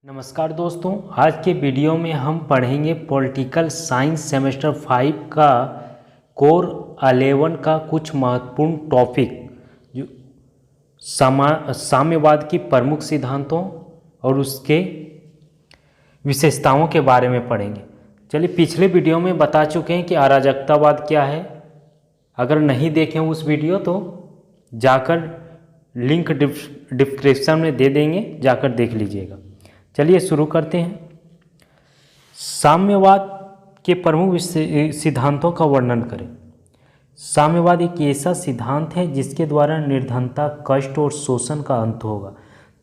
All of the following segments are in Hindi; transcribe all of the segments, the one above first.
नमस्कार दोस्तों, आज के वीडियो में हम पढ़ेंगे पॉलिटिकल साइंस सेमेस्टर 5 का कोर 11 का कुछ महत्वपूर्ण टॉपिक जो साम्यवाद की प्रमुख सिद्धांतों और उसके विशेषताओं के बारे में पढ़ेंगे। चलिए, पिछले वीडियो में बता चुके हैं कि अराजकतावाद क्या है। अगर नहीं देखें उस वीडियो तो जाकर लिंक डिस्क्रिप्शन में दे देंगे, जाकर देख लीजिएगा। चलिए शुरू करते हैं। साम्यवाद के प्रमुख सिद्धांतों का वर्णन करें। साम्यवाद एक ऐसा सिद्धांत है जिसके द्वारा निर्धनता, कष्ट और शोषण का अंत होगा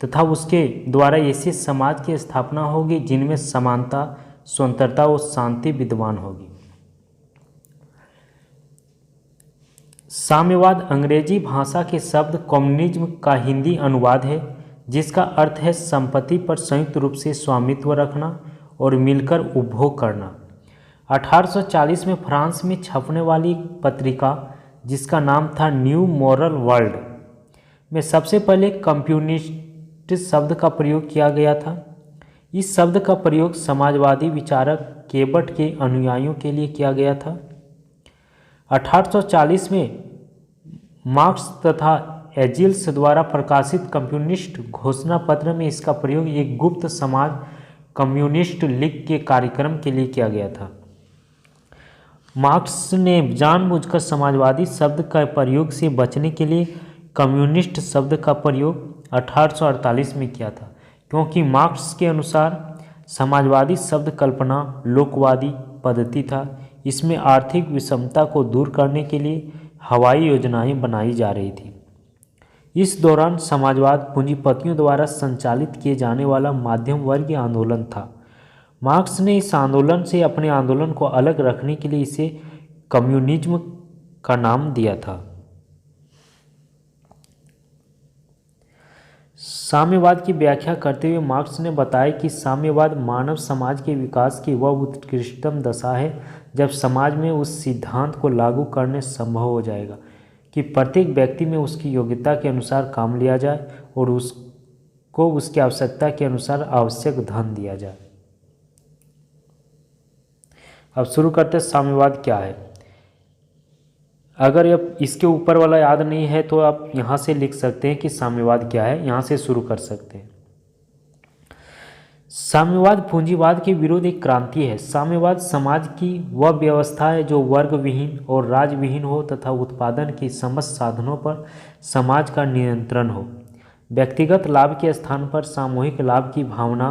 तथा उसके द्वारा ऐसे समाज की स्थापना होगी जिनमें समानता, स्वतंत्रता और शांति विद्यमान होगी। साम्यवाद अंग्रेजी भाषा के शब्द कम्युनिज्म का हिंदी अनुवाद है, जिसका अर्थ है संपत्ति पर संयुक्त रूप से स्वामित्व रखना और मिलकर उपभोग करना। 1840 में फ्रांस में छपने वाली पत्रिका, जिसका नाम था न्यू मॉरल वर्ल्ड, में सबसे पहले कम्युनिस्ट शब्द का प्रयोग किया गया था। इस शब्द का प्रयोग समाजवादी विचारक केबट के अनुयायियों के लिए किया गया था। 1840 में मार्क्स तथा एजिल्स द्वारा प्रकाशित कम्युनिस्ट घोषणा पत्र में इसका प्रयोग एक गुप्त समाज कम्युनिस्ट लीग के कार्यक्रम के लिए किया गया था। मार्क्स ने जानबूझकर समाजवादी शब्द का प्रयोग से बचने के लिए कम्युनिस्ट शब्द का प्रयोग 1848 में किया था, क्योंकि मार्क्स के अनुसार समाजवादी शब्द कल्पना लोकवादी पद्धति था। इसमें आर्थिक विषमता को दूर करने के लिए हवाई योजनाएं बनाई जा रही थी। इस दौरान समाजवाद पूंजीपतियों द्वारा संचालित किए जाने वाला मध्यम वर्गीय आंदोलन था। मार्क्स ने इस आंदोलन से अपने आंदोलन को अलग रखने के लिए इसे कम्युनिज्म का नाम दिया था। साम्यवाद की व्याख्या करते हुए मार्क्स ने बताया कि साम्यवाद मानव समाज के विकास की वह उत्कृष्टतम दशा है जब समाज में उस सिद्धांत को लागू करने संभव हो जाएगा कि प्रत्येक व्यक्ति में उसकी योग्यता के अनुसार काम लिया जाए और उसको उसकी आवश्यकता के अनुसार आवश्यक धन दिया जाए। अब शुरू करते हैं, साम्यवाद क्या है। अगर आप इसके ऊपर वाला याद नहीं है तो आप यहाँ से लिख सकते हैं कि साम्यवाद क्या है, यहाँ से शुरू कर सकते हैं। साम्यवाद पूंजीवाद के विरुद्ध एक क्रांति है। साम्यवाद समाज की वह व्यवस्था है जो वर्ग विहीन और राज्य विहीन हो तथा उत्पादन के समस्त साधनों पर समाज का नियंत्रण हो। व्यक्तिगत लाभ के स्थान पर सामूहिक लाभ की भावना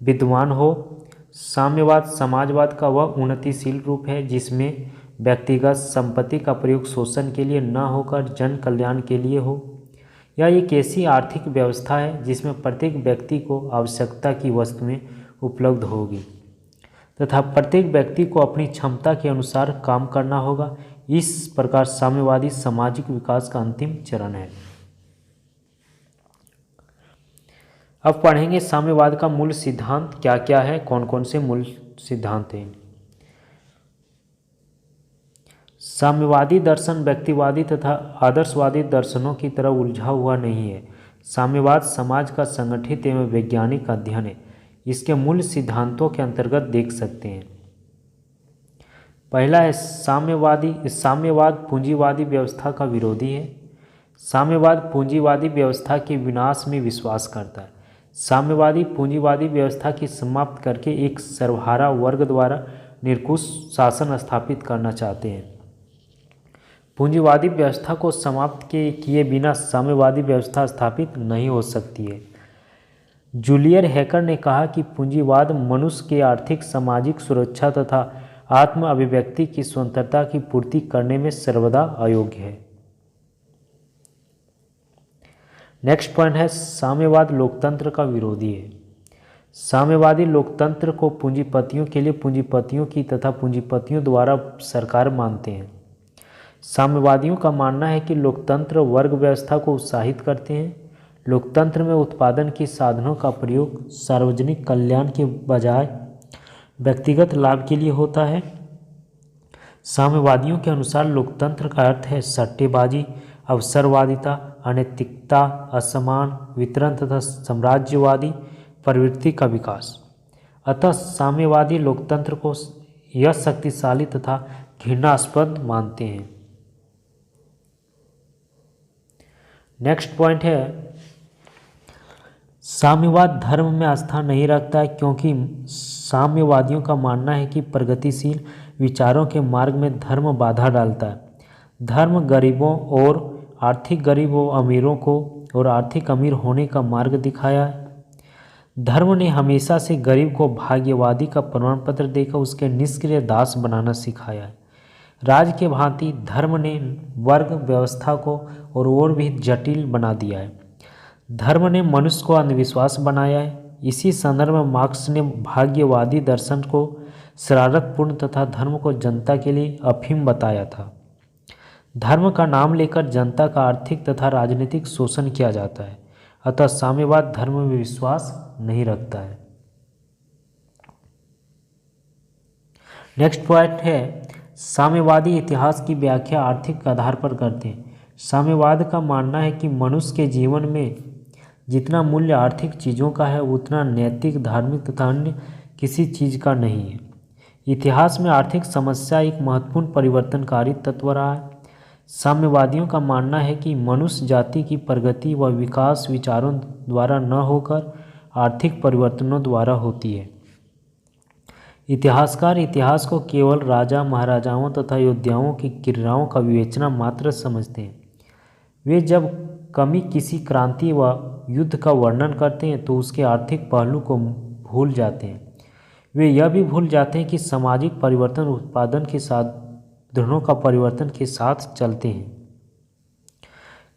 विद्यमान हो। साम्यवाद समाजवाद का वह उन्नतिशील रूप है जिसमें व्यक्तिगत संपत्ति का प्रयोग शोषण के लिए न होकर जन कल्याण के लिए हो। यह एक ऐसी आर्थिक व्यवस्था है जिसमें प्रत्येक व्यक्ति को आवश्यकता की वस्तुएं उपलब्ध होगी तथा प्रत्येक व्यक्ति को अपनी क्षमता के अनुसार काम करना होगा। इस प्रकार साम्यवादी सामाजिक विकास का अंतिम चरण है। अब पढ़ेंगे साम्यवाद का मूल सिद्धांत क्या क्या है, कौन कौन से मूल सिद्धांत हैं। साम्यवादी दर्शन व्यक्तिवादी तथा आदर्शवादी दर्शनों की तरह उलझा हुआ नहीं है। साम्यवाद समाज का संगठित एवं वैज्ञानिक अध्ययन है। इसके मूल सिद्धांतों के अंतर्गत देख सकते हैं। पहला है साम्यवाद पूंजीवादी व्यवस्था का विरोधी है। साम्यवाद पूंजीवादी व्यवस्था के विनाश में विश्वास करता है। साम्यवादी पूंजीवादी व्यवस्था की समाप्त करके एक सर्वहारा वर्ग द्वारा निरंकुश शासन स्थापित करना चाहते हैं। पूंजीवादी व्यवस्था को समाप्त किए बिना साम्यवादी व्यवस्था स्थापित नहीं हो सकती है। जूलियर हैकर ने कहा कि पूंजीवाद मनुष्य के आर्थिक सामाजिक सुरक्षा तथा आत्म अभिव्यक्ति की स्वतंत्रता की पूर्ति करने में सर्वदा अयोग्य है। नेक्स्ट पॉइंट है साम्यवाद लोकतंत्र का विरोधी है। साम्यवादी लोकतंत्र को पूंजीपतियों के लिए पूंजीपतियों की तथा पूंजीपतियों द्वारा सरकार मानते हैं। साम्यवादियों का मानना है कि लोकतंत्र वर्ग व्यवस्था को उत्साहित करते हैं। लोकतंत्र में उत्पादन के साधनों का प्रयोग सार्वजनिक कल्याण के बजाय व्यक्तिगत लाभ के लिए होता है। साम्यवादियों के अनुसार लोकतंत्र का अर्थ है सट्टेबाजी, अवसरवादिता, अनैतिकता, असमान वितरण तथा साम्राज्यवादी प्रवृत्ति का विकास। अतः साम्यवादी लोकतंत्र को यह शक्तिशाली तथा घृणास्पद मानते हैं। नेक्स्ट पॉइंट है, साम्यवाद धर्म में आस्था नहीं रखता है, क्योंकि साम्यवादियों का मानना है कि प्रगतिशील विचारों के मार्ग में धर्म बाधा डालता है। धर्म गरीबों और आर्थिक गरीब व अमीरों को और आर्थिक अमीर होने का मार्ग दिखाया है। धर्म ने हमेशा से गरीब को भाग्यवादी का प्रमाण पत्र देकर उसके निष्क्रिय दास बनाना सिखाया है। राज के भांति धर्म ने वर्ग व्यवस्था को और भी जटिल बना दिया है। धर्म ने मनुष्य को अंधविश्वास बनाया है। इसी संदर्भ में मार्क्स ने भाग्यवादी दर्शन को शरारतपूर्ण तथा धर्म को जनता के लिए अफीम बताया था। धर्म का नाम लेकर जनता का आर्थिक तथा राजनीतिक शोषण किया जाता है। अतः साम्यवाद धर्म में विश्वास नहीं रखता है। नेक्स्ट पॉइंट है, साम्यवादी इतिहास की व्याख्या आर्थिक आधार पर करते हैं। साम्यवाद का मानना है कि मनुष्य के जीवन में जितना मूल्य आर्थिक चीज़ों का है उतना नैतिक, धार्मिक तथा अन्य किसी चीज़ का नहीं है। इतिहास में आर्थिक समस्या एक महत्वपूर्ण परिवर्तनकारी तत्व रहा है। साम्यवादियों का मानना है कि मनुष्य जाति की प्रगति व विकास विचारों द्वारा न होकर आर्थिक परिवर्तनों द्वारा होती है। इतिहासकार इतिहास को केवल राजा महाराजाओं तथा योद्धाओं की क्रियाओं का विवेचना मात्र समझते हैं। वे जब कभी किसी क्रांति व युद्ध का वर्णन करते हैं तो उसके आर्थिक पहलू को भूल जाते हैं। वे यह भी भूल जाते हैं कि सामाजिक परिवर्तन उत्पादन के साधनों का परिवर्तन के साथ चलते हैं।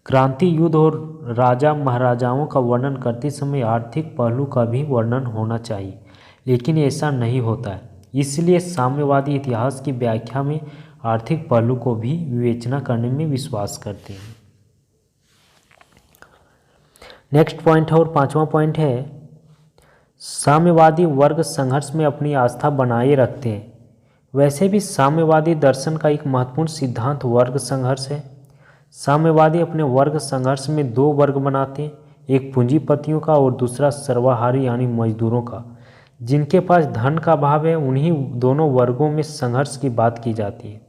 क्रांति, युद्ध और राजा महाराजाओं का वर्णन करते समय आर्थिक पहलू का भी वर्णन होना चाहिए, लेकिन ऐसा नहीं होता है। इसलिए साम्यवादी इतिहास की व्याख्या में आर्थिक पहलू को भी विवेचना करने में विश्वास करते हैं। नेक्स्ट पॉइंट है और पांचवा पॉइंट है, साम्यवादी वर्ग संघर्ष में अपनी आस्था बनाए रखते हैं। वैसे भी साम्यवादी दर्शन का एक महत्वपूर्ण सिद्धांत वर्ग संघर्ष है। साम्यवादी अपने वर्ग संघर्ष में दो वर्ग बनाते हैं, एक पूंजीपतियों का और दूसरा सर्वाहारी यानी मजदूरों का। जिनके पास धन का अभाव है उन्हीं दोनों वर्गों में संघर्ष की बात की जाती है,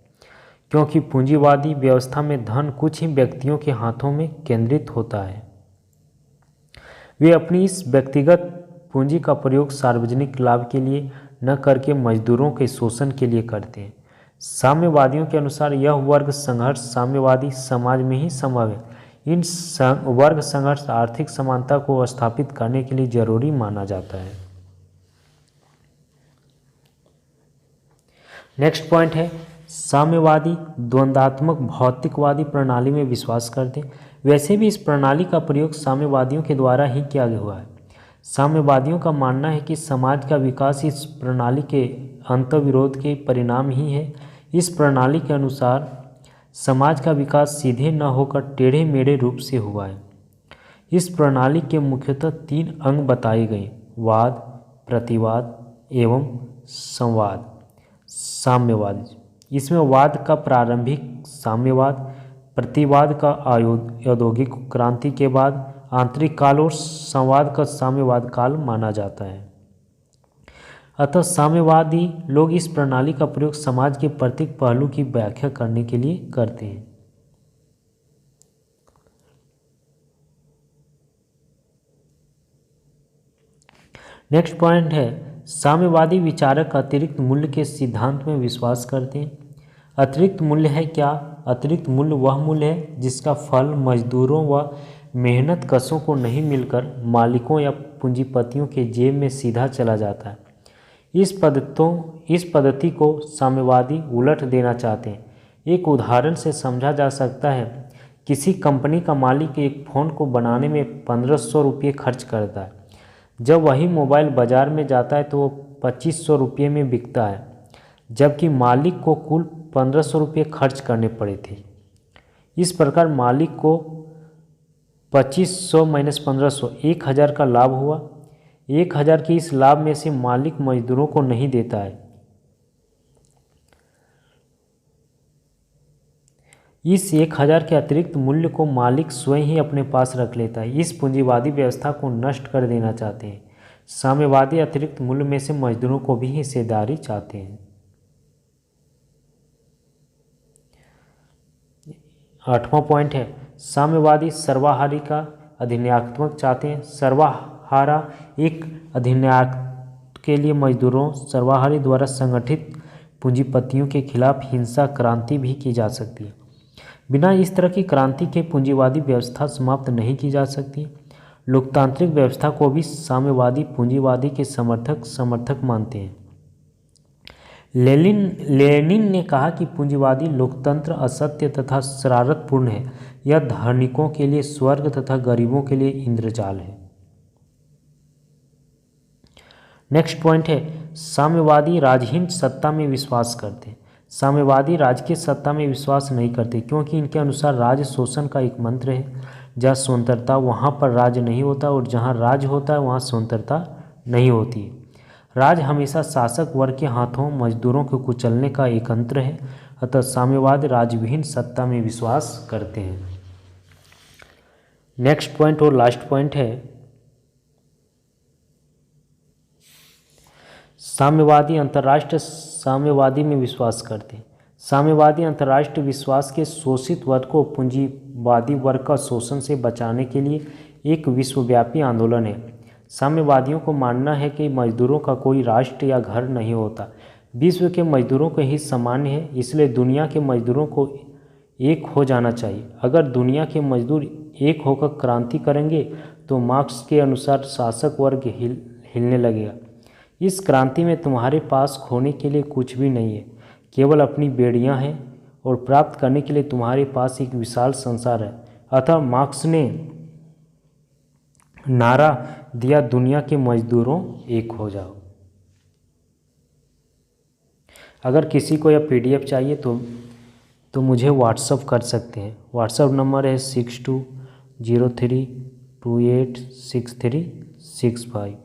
क्योंकि पूंजीवादी व्यवस्था में धन कुछ ही व्यक्तियों के हाथों में केंद्रित होता है। वे अपनी इस व्यक्तिगत पूंजी का प्रयोग सार्वजनिक लाभ के लिए न करके मजदूरों के शोषण के लिए करते हैं। साम्यवादियों के अनुसार यह वर्ग संघर्ष साम्यवादी समाज में ही संभव है। इन वर्ग संघर्ष आर्थिक समानता को स्थापित करने के लिए जरूरी माना जाता है। नेक्स्ट पॉइंट है, साम्यवादी द्वंद्वात्मक भौतिकवादी प्रणाली में विश्वास करते हैं। वैसे भी इस प्रणाली का प्रयोग साम्यवादियों के द्वारा ही किया हुआ है। साम्यवादियों का मानना है कि समाज का विकास इस प्रणाली के अंतर्विरोध के परिणाम ही है। इस प्रणाली के अनुसार समाज का विकास सीधे न होकर टेढ़े मेढ़े रूप से हुआ है। इस प्रणाली के मुख्यतः तीन अंग बताए गए: वाद, प्रतिवाद एवं संवाद। साम्यवाद, इसमें वाद का प्रारंभिक साम्यवाद, प्रतिवाद का औद्योगिक क्रांति के बाद आंतरिक काल और संवाद का साम्यवाद काल माना जाता है। अतः साम्यवादी लोग इस प्रणाली का प्रयोग समाज के प्रत्येक पहलू की व्याख्या करने के लिए करते हैं। नेक्स्ट पॉइंट है, साम्यवादी विचारक अतिरिक्त मूल्य के सिद्धांत में विश्वास करते हैं। अतिरिक्त मूल्य है क्या? अतिरिक्त मूल्य वह मूल्य है जिसका फल मजदूरों व मेहनत कशों को नहीं मिलकर मालिकों या पूंजीपतियों के जेब में सीधा चला जाता है। इस पद्धति को साम्यवादी उलट देना चाहते हैं। एक उदाहरण से समझा जा सकता है, किसी कंपनी का मालिक एक फ़ोन को बनाने में 1500 रुपये खर्च करता है। जब वही मोबाइल बाज़ार में जाता है तो वो 2500 रुपये में बिकता है, जबकि मालिक को कुल 1500 रुपये खर्च करने पड़े थे। इस प्रकार मालिक को 2500 माइनस 1500 1000 का लाभ हुआ। 1000 के इस लाभ में से मालिक मजदूरों को नहीं देता है। इस 1000 के अतिरिक्त मूल्य को मालिक स्वयं ही अपने पास रख लेता है। इस पूंजीवादी व्यवस्था को नष्ट कर देना चाहते हैं। साम्यवादी अतिरिक्त मूल्य में से मजदूरों को भी हिस्सेदारी चाहते हैं। 8वां पॉइंट है साम्यवादी सर्वाहारी का अधिन्यात्मक चाहते हैं। सर्वाहारा एक अधिन्यात्म के लिए मजदूरों सर्वाहारी द्वारा संगठित पूंजीपतियों के खिलाफ हिंसा क्रांति भी की जा सकती है। बिना इस तरह की क्रांति के पूंजीवादी व्यवस्था समाप्त नहीं की जा सकती। लोकतांत्रिक व्यवस्था को भी साम्यवादी पूंजीवादी के समर्थक मानते हैं। लेनिन ने कहा कि पूंजीवादी लोकतंत्र असत्य तथा शरारतपूर्ण है। यह धनिकों के लिए स्वर्ग तथा गरीबों के लिए इंद्रजाल है। नेक्स्ट पॉइंट है साम्यवादी राजहीन सत्ता में विश्वास करते हैं। साम्यवादी राजकीय सत्ता में विश्वास नहीं करते क्योंकि इनके अनुसार राज शोषण का एक मंत्र है। जहाँ स्वतंत्रता वहाँ पर राज नहीं होता और जहाँ राज होता है वहाँ स्वतंत्रता नहीं होती है। राज हमेशा शासक वर्ग के हाथों मजदूरों को कुचलने का एक तंत्र है। अतः साम्यवाद राजविहीन सत्ता में विश्वास करते हैं। नेक्स्ट पॉइंट और लास्ट पॉइंट है साम्यवादी अंतर्राष्ट्रीय साम्यवादी में विश्वास करते हैं। साम्यवादी अंतर्राष्ट्रीय विश्वास के शोषित वर्ग को पूंजीवादी वर्ग का शोषण से बचाने के लिए एक विश्वव्यापी आंदोलन है। साम्यवादियों को मानना है कि मजदूरों का कोई राष्ट्र या घर नहीं होता, विश्व के मजदूरों के हित सामान्य है, इसलिए दुनिया के मजदूरों को एक हो जाना चाहिए। अगर दुनिया के मजदूर एक होकर क्रांति करेंगे तो मार्क्स के अनुसार शासक वर्ग हिलने लगेगा। इस क्रांति में तुम्हारे पास खोने के लिए कुछ भी नहीं है, केवल अपनी बेड़ियां हैं और प्राप्त करने के लिए तुम्हारे पास एक विशाल संसार है। अतः मार्क्स ने नारा दिया दुनिया के मजदूरों एक हो जाओ। अगर किसी को यह PDF चाहिए तो मुझे व्हाट्सअप कर सकते हैं। व्हाट्सअप नंबर है 6203286365।